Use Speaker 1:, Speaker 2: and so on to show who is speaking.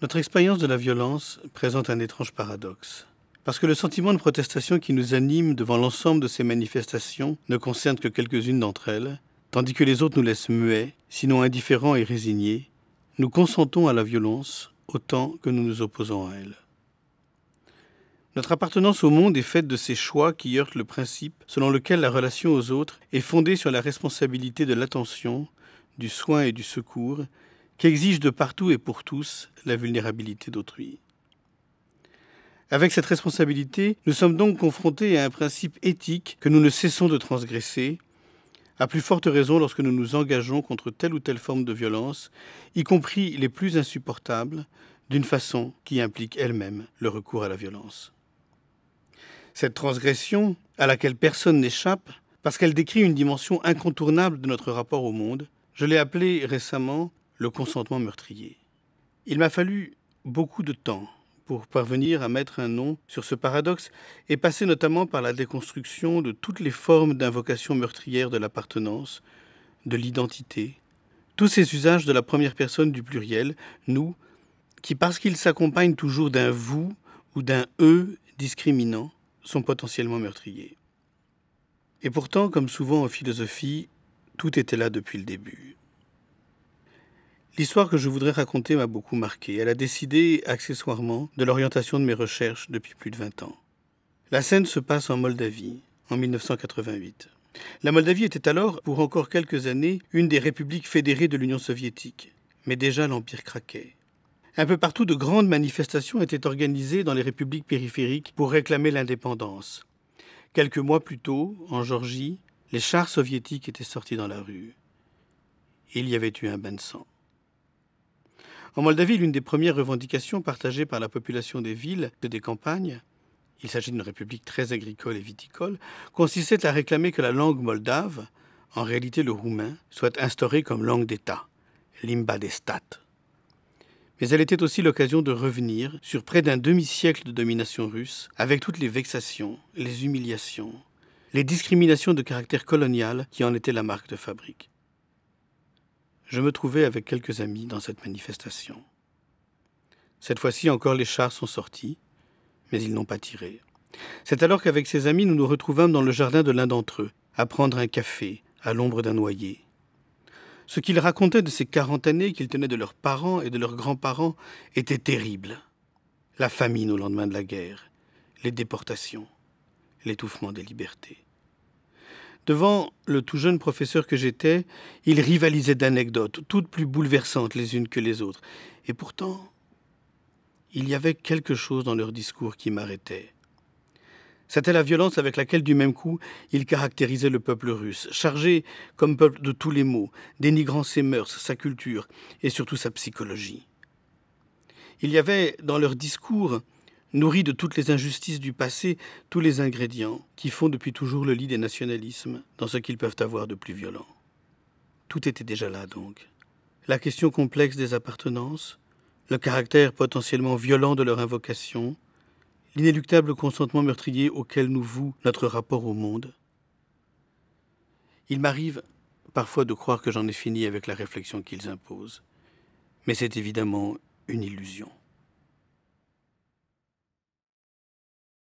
Speaker 1: Notre expérience de la violence présente un étrange paradoxe. Parce que le sentiment de protestation qui nous anime devant l'ensemble de ces manifestations ne concerne que quelques-unes d'entre elles, tandis que les autres nous laissent muets, sinon indifférents et résignés, nous consentons à la violence autant que nous nous opposons à elle. Notre appartenance au monde est faite de ces choix qui heurtent le principe selon lequel la relation aux autres est fondée sur la responsabilité de l'attention, du soin et du secours, qui exige de partout et pour tous la vulnérabilité d'autrui. Avec cette responsabilité, nous sommes donc confrontés à un principe éthique que nous ne cessons de transgresser, à plus forte raison lorsque nous nous engageons contre telle ou telle forme de violence, y compris les plus insupportables, d'une façon qui implique elle-même le recours à la violence. Cette transgression, à laquelle personne n'échappe, parce qu'elle décrit une dimension incontournable de notre rapport au monde, je l'ai appelée récemment le consentement meurtrier. Il m'a fallu beaucoup de temps pour parvenir à mettre un nom sur ce paradoxe et passer notamment par la déconstruction de toutes les formes d'invocation meurtrière de l'appartenance, de l'identité, tous ces usages de la première personne du pluriel, nous, qui parce qu'ils s'accompagnent toujours d'un « vous » ou d'un « eux » discriminant, sont potentiellement meurtriers. Et pourtant, comme souvent en philosophie, tout était là depuis le début. L'histoire que je voudrais raconter m'a beaucoup marqué. Elle a décidé, accessoirement, de l'orientation de mes recherches depuis plus de 20 ans. La scène se passe en Moldavie, en 1988. La Moldavie était alors, pour encore quelques années, une des républiques fédérées de l'Union soviétique. Mais déjà l'Empire craquait. Un peu partout, de grandes manifestations étaient organisées dans les républiques périphériques pour réclamer l'indépendance. Quelques mois plus tôt, en Géorgie, les chars soviétiques étaient sortis dans la rue. Il y avait eu un bain de sang. En Moldavie, l'une des premières revendications partagées par la population des villes et des campagnes, il s'agit d'une république très agricole et viticole, consistait à réclamer que la langue moldave, en réalité le roumain, soit instaurée comme langue d'État, limba de stat. Mais elle était aussi l'occasion de revenir sur près d'un demi-siècle de domination russe, avec toutes les vexations, les humiliations, les discriminations de caractère colonial qui en étaient la marque de fabrique. Je me trouvais avec quelques amis dans cette manifestation. Cette fois-ci encore, les chars sont sortis, mais ils n'ont pas tiré. C'est alors qu'avec ces amis, nous nous retrouvâmes dans le jardin de l'un d'entre eux, à prendre un café, à l'ombre d'un noyer. Ce qu'ils racontaient de ces 40 années qu'ils tenaient de leurs parents et de leurs grands-parents était terrible. La famine au lendemain de la guerre, les déportations, l'étouffement des libertés. Devant le tout jeune professeur que j'étais, ils rivalisaient d'anecdotes, toutes plus bouleversantes les unes que les autres. Et pourtant, il y avait quelque chose dans leur discours qui m'arrêtait. C'était la violence avec laquelle, du même coup, ils caractérisaient le peuple russe, chargé comme peuple de tous les maux, dénigrant ses mœurs, sa culture et surtout sa psychologie. Il y avait dans leur discours, nourris de toutes les injustices du passé, tous les ingrédients qui font depuis toujours le lit des nationalismes dans ce qu'ils peuvent avoir de plus violent. Tout était déjà là donc. La question complexe des appartenances, le caractère potentiellement violent de leur invocation, l'inéluctable consentement meurtrier auquel nous voue notre rapport au monde. Il m'arrive parfois de croire que j'en ai fini avec la réflexion qu'ils imposent, mais c'est évidemment une illusion.